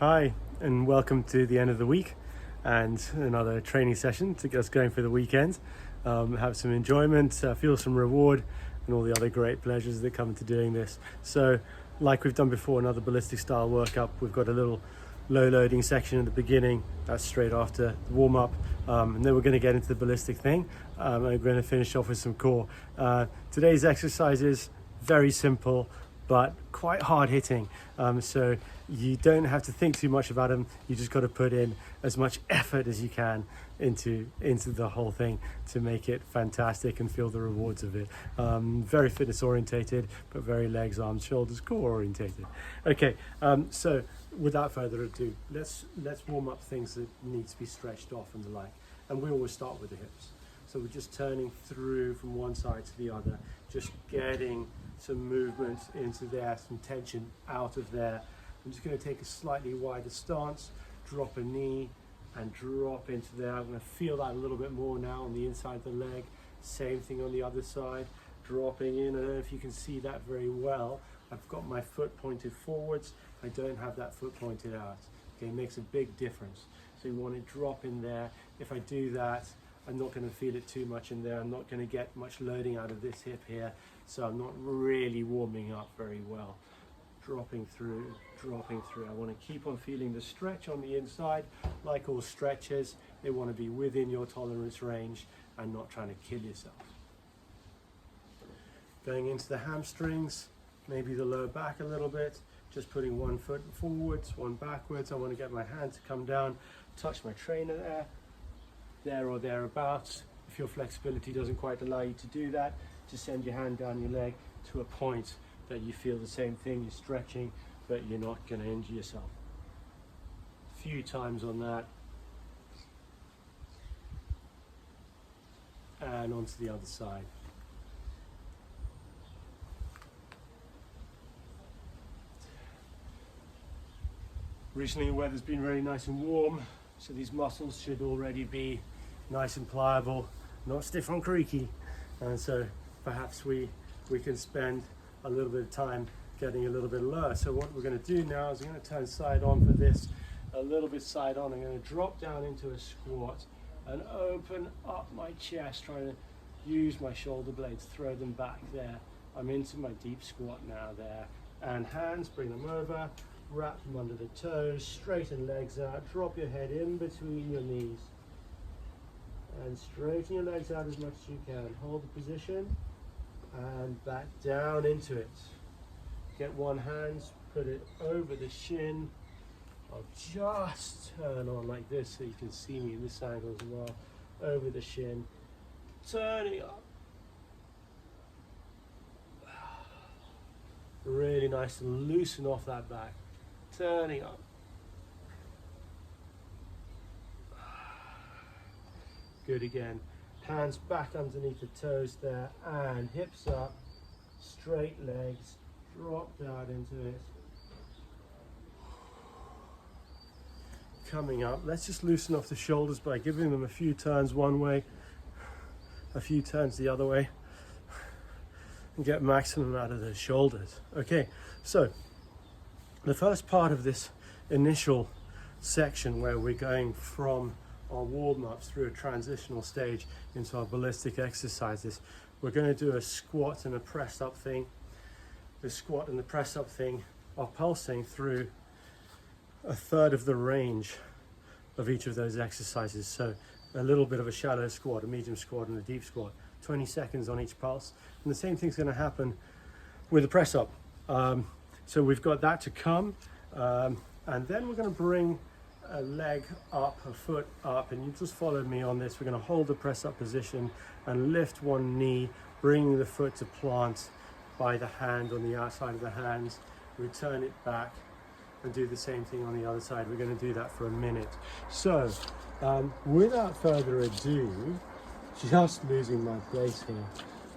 Hi, and welcome to the end of the week and another training session to get us going for the weekend. Have some enjoyment, feel some reward, and all the other great pleasures that come to doing this. So, like we've done before, another ballistic style workup. We've got a little low loading section at the beginning. That's straight after the warm up, and then we're going to get into the ballistic thing. And we're going to finish off with some core. Today's exercise is very simple, but quite hard hitting. So you don't have to think too much about them. You just got to put in as much effort as you can into the whole thing to make it fantastic and feel the rewards of it. Very fitness orientated, but very legs, arms, shoulders, core orientated. Okay, so without further ado, let's warm up things that need to be stretched off and the like. And we always start with the hips. So we're just turning through from one side to the other, just getting some movement into there, some tension out of there. I'm just going to take a slightly wider stance, drop a knee and drop into there. I'm going to feel that a little bit more now on the inside of the leg. Same thing on the other side, dropping in. I don't know if you can see that very well. I've got my foot pointed forwards. I don't have that foot pointed out. Okay, it makes a big difference. So you want to drop in there. If I do that, I'm not going to feel it too much in there. I'm not going to get much loading out of this hip here. So I'm not really warming up very well. Dropping through, dropping through. I want to keep on feeling the stretch on the inside. Like all stretches, they want to be within your tolerance range and not trying to kill yourself. Going into the hamstrings, maybe the lower back a little bit. Just putting one foot forwards, one backwards. I want to get my hand to come down, touch my trainer there or thereabouts. If your flexibility doesn't quite allow you to do that, just send your hand down your leg to a point that you feel the same thing. You're stretching, but you're not going to injure yourself. A few times on that. And onto the other side. Recently the weather's been really nice and warm, so these muscles should already be nice and pliable, not stiff and creaky. And so perhaps we can spend a little bit of time getting a little bit lower. So what we're going to do now is I'm going to turn side on for this, a little bit side on. I'm going to drop down into a squat and open up my chest, trying to use my shoulder blades, throw them back there. I'm into my deep squat now there. And hands, bring them over, wrap them under the toes, straighten legs out, drop your head in between your knees. And straighten your legs out as much as you can. Hold the position and back down into it. Get one hand, put it over the shin. I'll just turn on like this so you can see me in this angle as well. Over the shin, turning up. Really nice to loosen off that back. Turning up. Good again. Hands back underneath the toes there and hips up, straight legs, drop down into it. Coming up, let's just loosen off the shoulders by giving them a few turns one way, a few turns the other way, and get maximum out of the shoulders. Okay, so the first part of this initial section where we're going from our warm-ups through a transitional stage into our ballistic exercises, we're going to do a squat and a press up thing. The squat and the press up thing are pulsing through a third of the range of each of those exercises. So a little bit of a shallow squat, a medium squat and a deep squat, 20 seconds on each pulse. And the same thing's going to happen with the press up. So we've got that to come, and then we're going to bring a leg up, a foot up, and you just follow me on this. We're going to hold the press up position and lift one knee, bringing the foot to plant by the hand on the outside of the hands. Return it back and do the same thing on the other side. We're going to do that for a minute. So without further ado, just losing my place here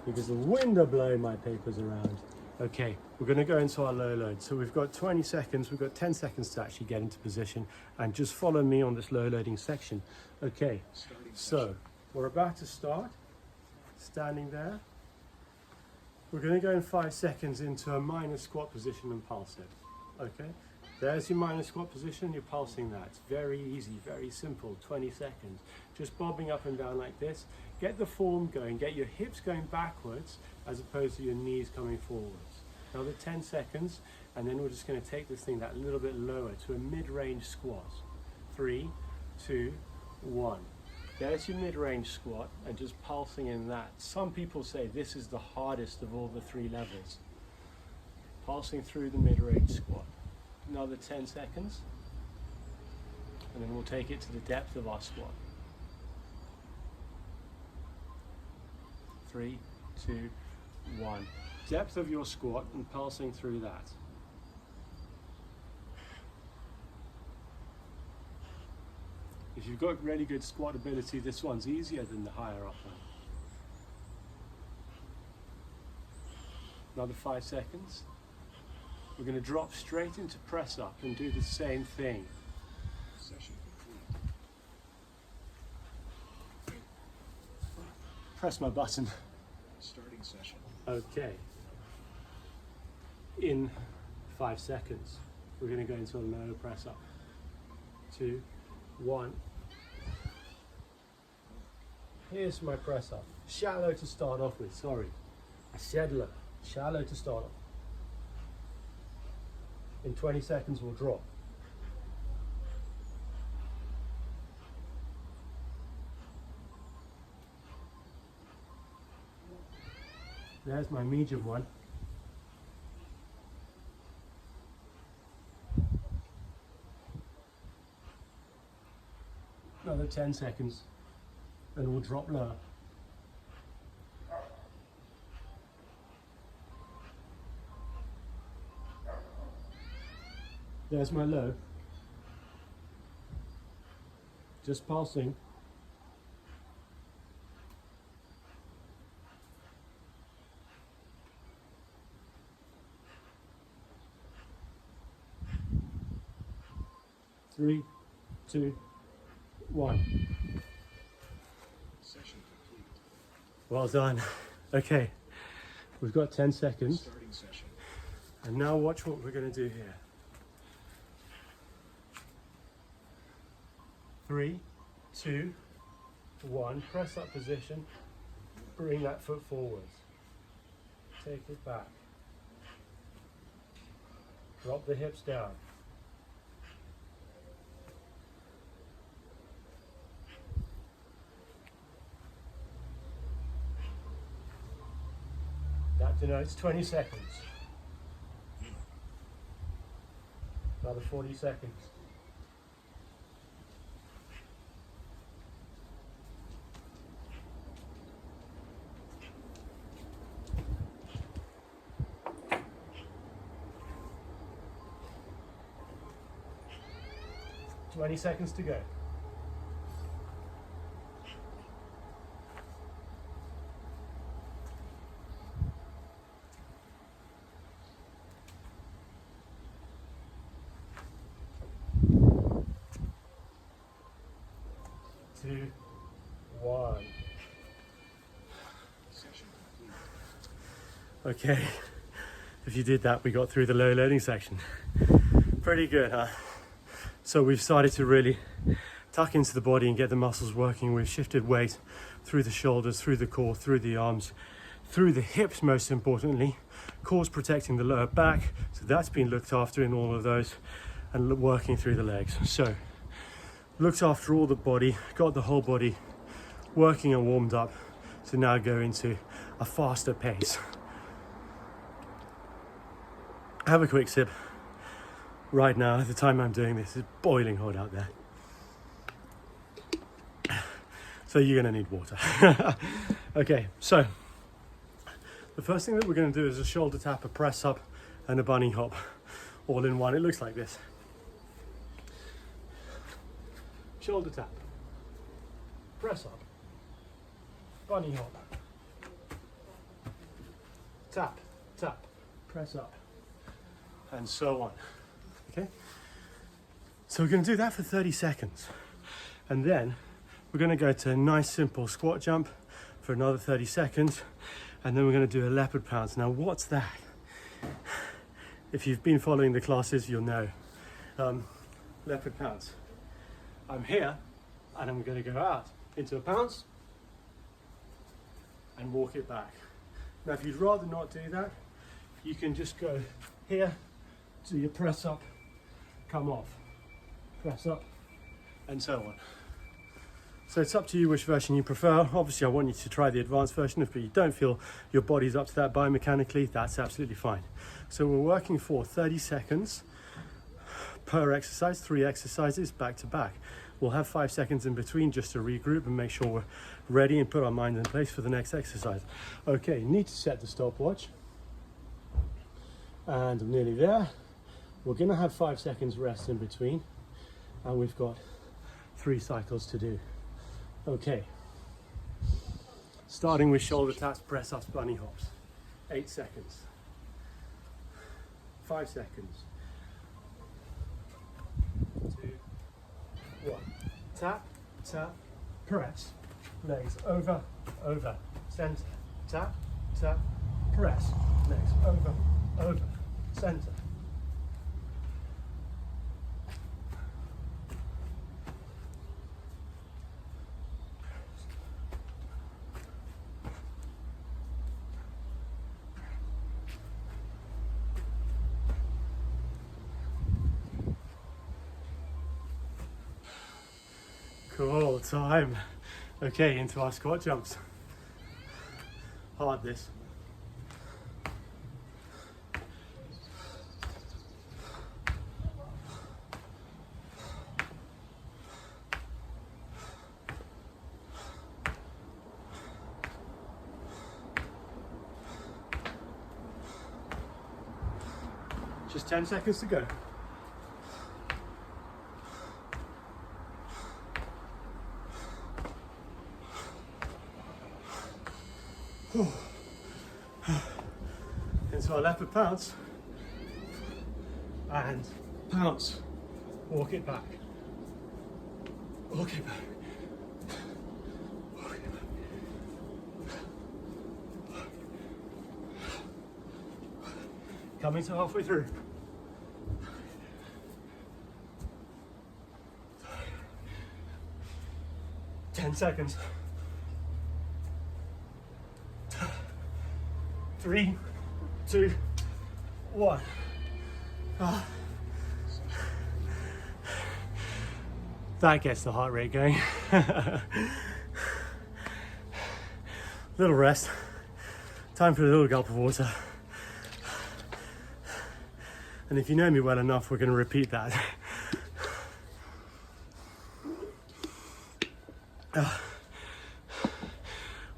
because the wind are blowing my papers around. Okay, we're going to go into our low load. So we've got 20 seconds, we've got 10 seconds to actually get into position, and just follow me on this low loading section. Okay, so we're about to start, standing there. We're going to go in 5 seconds into a minor squat position and pulse it. Okay, There's your minor squat position, you're pulsing that. It's very easy, very simple, 20 seconds. Just bobbing up and down like this. Get the form going, get your hips going backwards as opposed to your knees coming forwards. Another 10 seconds, and then we're just going to take this thing that little bit lower to a mid-range squat. 3, 2, 1. There's your mid-range squat, and just pulsing in that. Some people say this is the hardest of all the 3 levels. Pulsing through the mid-range squat. Another 10 seconds, and then we'll take it to the depth of our squat. 3, 2, 1. Depth of your squat and pulsing through that. If you've got really good squat ability, this one's easier than the higher up one. Another 5 seconds. We're going to drop straight into press up and do the same thing. Session complete. Press my button. Starting session. Okay. In 5 seconds, we're going to go into a low press up. 2, 1. Here's my press up. Shallow to start off with, sorry. I said low. Shallow to start off. In 20 seconds, we'll drop. There's my medium one. Another 10 seconds, and we'll drop lower. There's my low. Just pulsing. Three, 2, 1. Session complete. Well done. Okay, we've got 10 seconds. Starting session. And now watch what we're going to do here. 3, 2, 1. Press up position. Bring that foot forwards. Take it back. Drop the hips down. That denotes 20 seconds. Another 40 seconds. Twenty seconds to go. Two, 1. Session complete. Okay, if you did that, we got through the low loading section. Pretty good, huh? So we've started to really tuck into the body and get the muscles working. We've shifted weight through the shoulders, through the core, through the arms, through the hips most importantly. Core's protecting the lower back, so that's been looked after in all of those, and working through the legs. So looked after all the body, got the whole body working and warmed up to now go into a faster pace. Have a quick sip. Right now, at the time I'm doing this, it's boiling hot out there. So you're gonna need water. Okay, so the first thing that we're gonna do is a shoulder tap, a press up, and a bunny hop, all in one. It looks like this. Shoulder tap, press up, bunny hop, tap, tap, press up, and so on. Okay, so we're going to do that for 30 seconds, and then we're going to go to a nice simple squat jump for another 30 seconds, and then we're going to do a leopard pounce. Now what's that? If you've been following the classes, you'll know Leopard pounce. I'm here and I'm going to go out into a pounce and walk it back. Now if you'd rather not do that, you can just go here, do your press up, come off, press up, and so on. So it's up to you which version you prefer. Obviously I want you to try the advanced version. If you don't feel your body's up to that biomechanically, that's absolutely fine. So we're working for 30 seconds per exercise, 3 exercises back to back. We'll have 5 seconds in between just to regroup and make sure we're ready and put our mind in place for the next exercise. Okay, need to set the stopwatch. And I'm nearly there. We're gonna have 5 seconds rest in between. And we've got 3 cycles to do. Okay. Starting with shoulder taps, press ups, bunny hops. 8 seconds. 5 seconds. 2, 1. Tap, tap, press. Legs over, over. Center. Tap, tap, press. Legs over, over. Center. Cool, time. Okay, into our squat jumps. Hard this. Just 10 seconds to go. Into our leopard pounce and pounce. Walk it back. Walk it back. Walk it back. Coming to halfway through. Ten seconds. 3, 2, 1. That gets the heart rate going. Little rest. Time for a little gulp of water. And if you know me well enough, we're going to repeat that.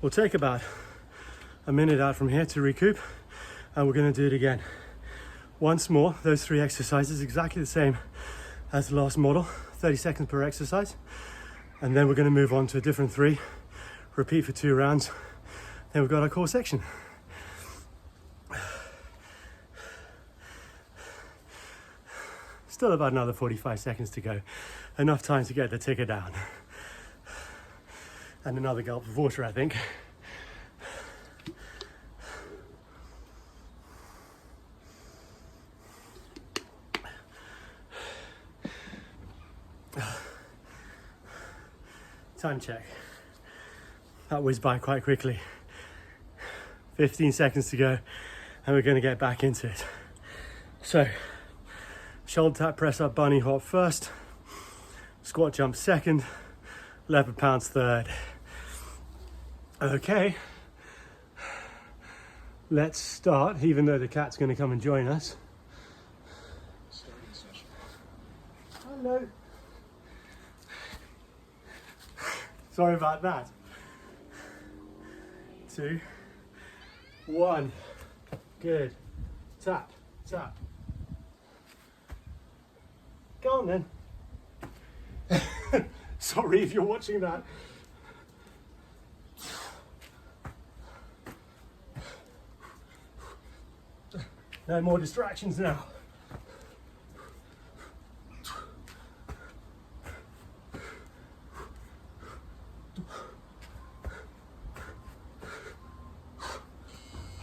We'll take about a minute out from here to recoup, and we're going to do it again. Once more, those 3 exercises, exactly the same as the last model, 30 seconds per exercise. And then we're going to move on to a different 3, repeat for 2 rounds. Then we've got our core section. Still about another 45 seconds to go. Enough time to get the ticker down. And another gulp of water, I think. Time check. That whizzed by quite quickly. 15 seconds to go, and we're going to get back into it. So, shoulder tap, press up, bunny hop first, squat jump second, leopard pounce third. Okay, let's start, even though the cat's going to come and join us. Starting session. Hello. Sorry about that. 2, 1. Good. Tap, tap. Go on then. Sorry if you're watching that. No more distractions now.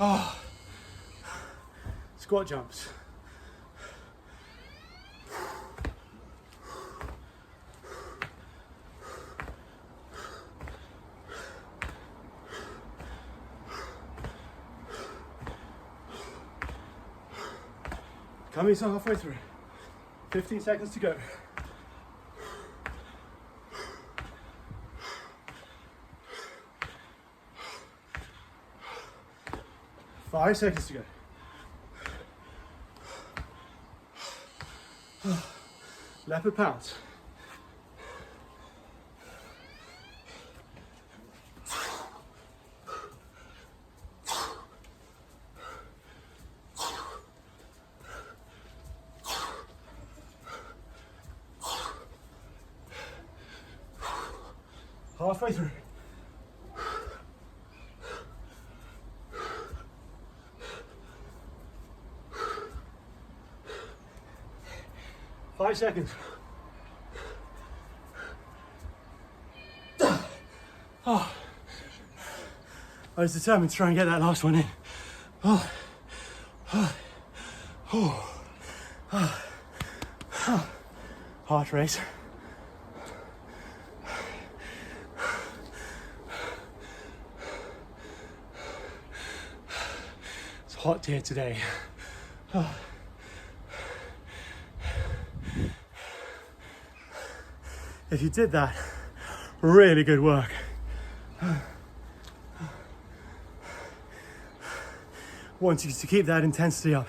Oh. Squat jumps. Coming to halfway through. 15 seconds to go. 5 seconds to go. Leopard pounce. Halfway through. Five seconds. Oh. I was determined to try and get that last one in. Oh. Oh. Oh. Oh. Oh. Heart race. It's hot here today. Oh. If you did that, really good work. Want you to keep that intensity up.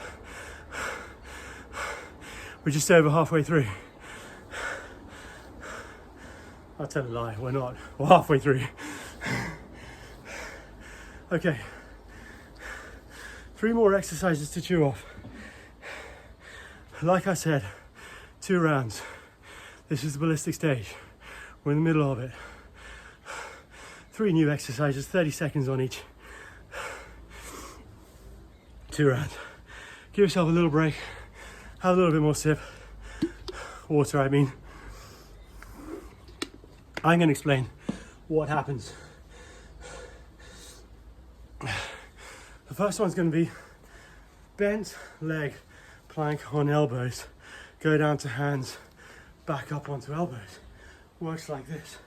We're just over halfway through. I'll tell a lie, we're not. We're halfway through. Okay. 3 more exercises to chew off. Like I said, 2 rounds. This is the ballistic stage. We're in the middle of it. 3 new exercises, 30 seconds on each. 2 rounds. Give yourself a little break. Have a little bit more sip. Water, I mean. I'm going to explain what happens. The first one's going to be bent leg plank on elbows. Go down to hands. Back up onto elbows. Works like this.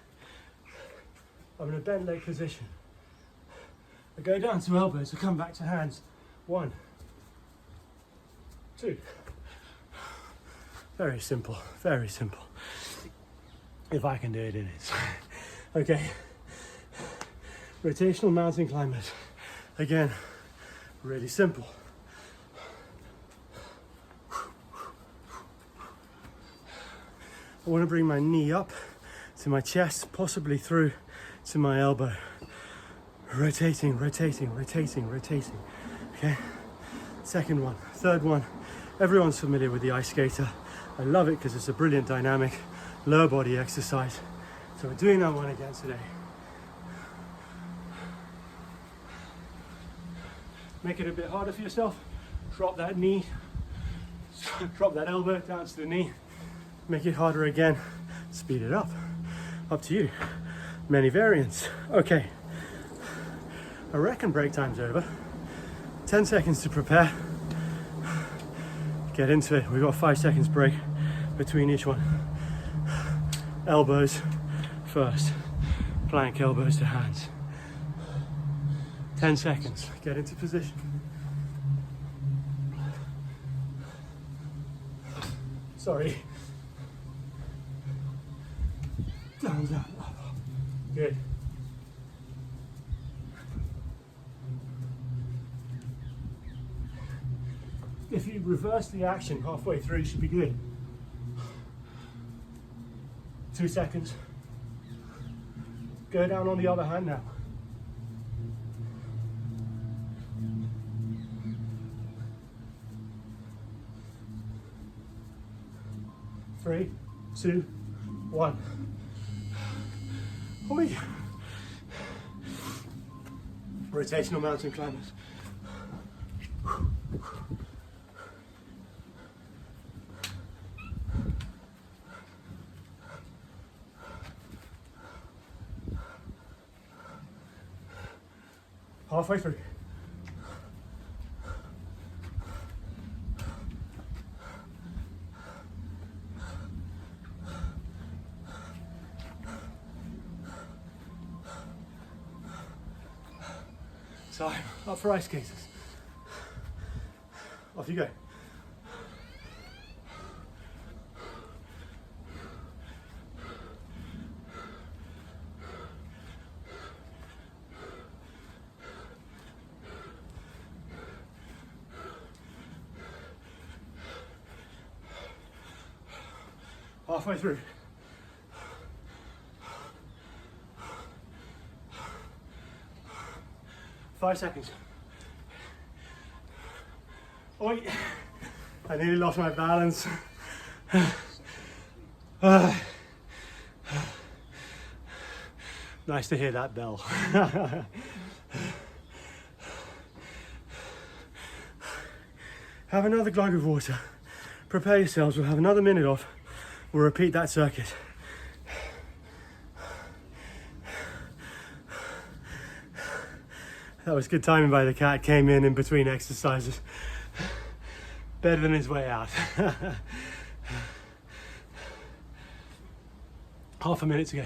I'm in a bent leg position. I go down to elbows, I come back to hands. 1, 2. Very simple, very simple. If I can do it, it is. Okay. Rotational mountain climbers. Again, really simple. I want to bring my knee up to my chest, possibly through to my elbow. Rotating, rotating, rotating, rotating. Okay. Second one, third one. Everyone's familiar with the ice skater. I love it because it's a brilliant dynamic, lower body exercise. So we're doing that one again today. Make it a bit harder for yourself. Drop that knee, drop that elbow down to the knee. Make it harder again, speed it up. Up to you. Many variants. Okay. I reckon break time's over. 10 seconds to prepare. Get into it. We've got 5 seconds break between each one. Elbows first. Plank elbows to hands. 10 seconds. Get into position. Sorry. Down, down, up, up. Good. If you reverse the action halfway through, you should be good. 2 seconds. Go down on the other hand now. Three, 2, 1. Oi. Rotational mountain climbers. Halfway through. Time up for ice skaters. Off you go. halfway through. Five seconds. Oi! I nearly lost my balance. Nice to hear that bell. Have another glug of water. Prepare yourselves, we'll have another minute off. We'll repeat that circuit. That was good timing by the cat, came in between exercises. Better than his way out. Half a minute to go.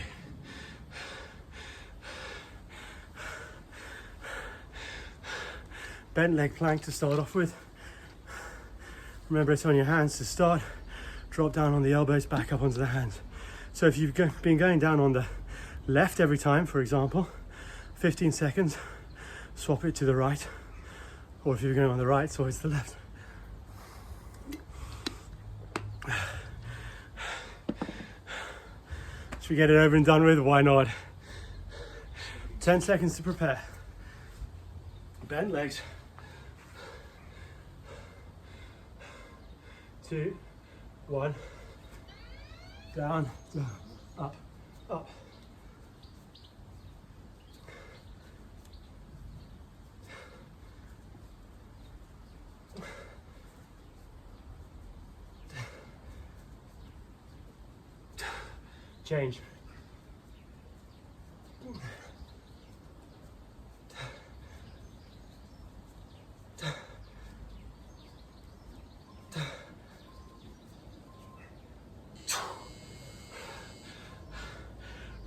Bent leg plank to start off with. Remember, it's on your hands to start. Drop down on the elbows, back up onto the hands. So if you've been going down on the left every time, for example, 15 seconds, swap it to the right. Or if you're going on the right, so it's the left. Should we get it over and done with? Why not? 10 seconds to prepare. Bend legs. 2, 1. Down, down, up, up. Change.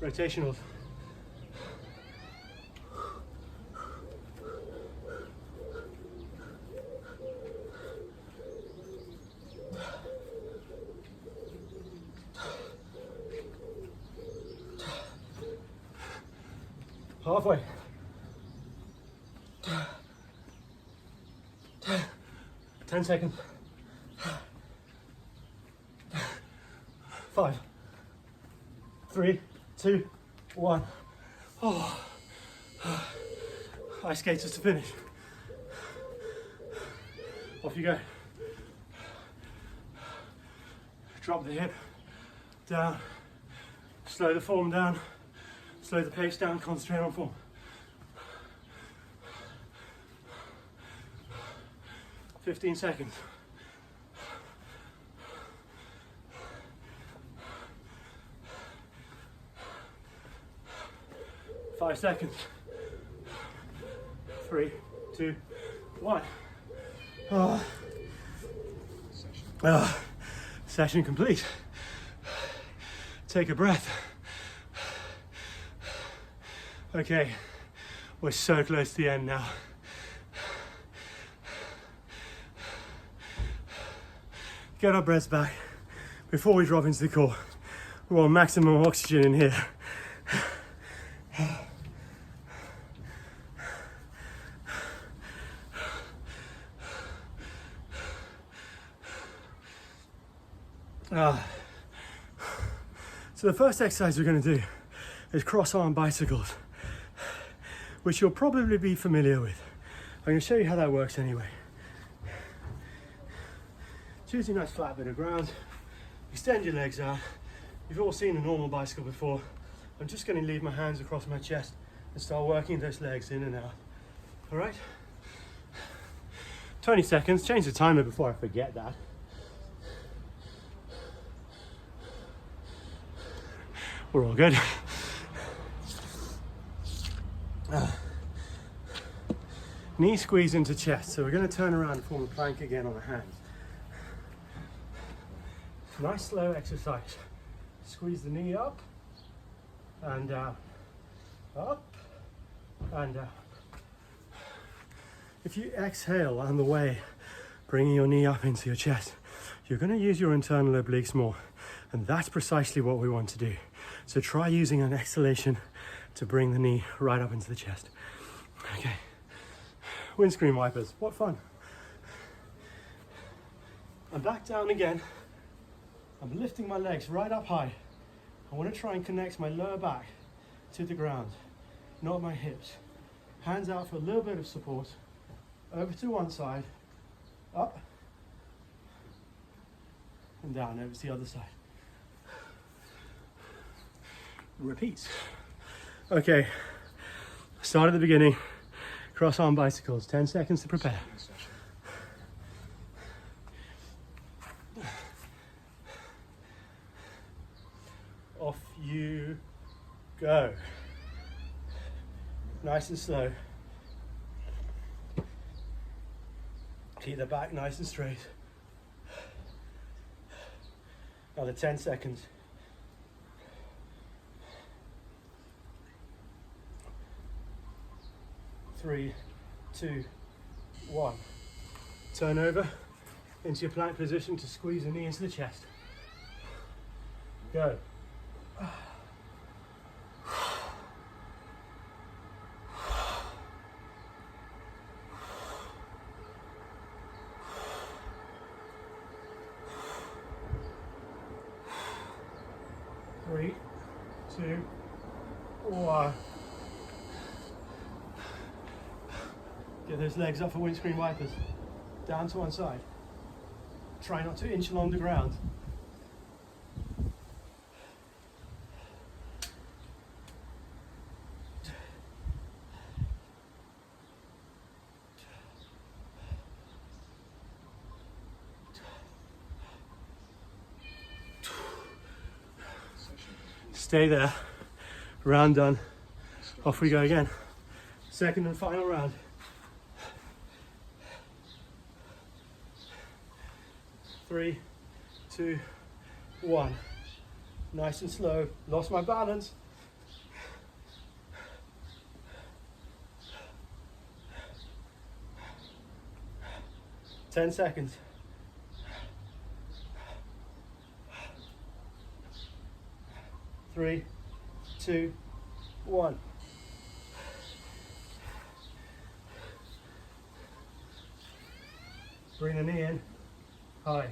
Rotationals. Halfway. 10 seconds. 5, 3, 2, 1. Oh. Ice skaters to finish. Off you go. Drop the hip down. Slow the form down. Slow the pace down. Concentrate on form. 15 seconds. Five seconds. 3, 2, 1. Session complete. Take a breath. Okay, we're so close to the end now. Get our breaths back before we drop into the core. We want maximum oxygen in here. So the first exercise we're going to do is cross-arm bicycles, which you'll probably be familiar with. I'm going to show you how that works anyway. Choose a nice flat bit of ground, extend your legs out. You've all seen a normal bicycle before. I'm just going to leave my hands across my chest and start working those legs in and out. All right? 20 seconds, change the timer before I forget that. We're all good. Knee squeeze into chest. So we're going to turn around and form a plank again on the hands. Nice slow exercise. Squeeze the knee up and down, up and down. If you exhale on the way, bringing your knee up into your chest, you're going to use your internal obliques more. And that's precisely what we want to do. So try using an exhalation to bring the knee right up into the chest. Okay. Windscreen wipers, what fun. And back down again. I'm lifting my legs right up high. I want to try and connect my lower back to the ground, not my hips. Hands out for a little bit of support. Over to one side, up, and down over to the other side. Repeat. Okay, start at the beginning. Cross arm bicycles, 10 seconds to prepare. Second session. Off you go. Nice and slow. Keep the back nice and straight. Another 10 seconds. 3, 2, 1. Turn over into your plank position to squeeze the knee into the chest. Go. 3, 2, 1. Get those legs up for windscreen wipers. Down to one side. Try not to inch along the ground. Stay there. Round done. Off we go again. Second and final round. 3, 2, 1. Nice and slow. Lost my balance. Ten seconds. 3, 2, 1. Bring the knee in. High.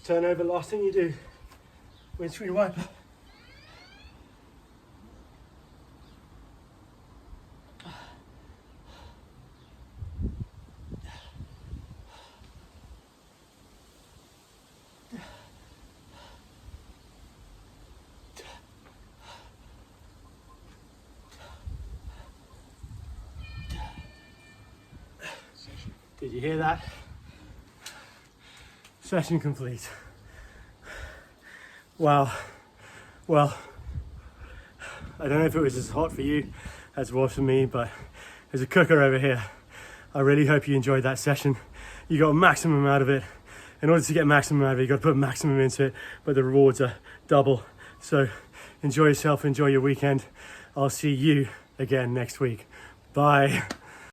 Turn over, last thing you do. Windscreen wiper. Did you hear that? Session complete. Wow. Well, I don't know if it was as hot for you as it was for me, but there's a cooker over here. I really hope you enjoyed that session. You got maximum out of it. In order to get maximum out of it, you got to put maximum into it, but the rewards are double. So enjoy yourself, enjoy your weekend. I'll see you again next week. Bye.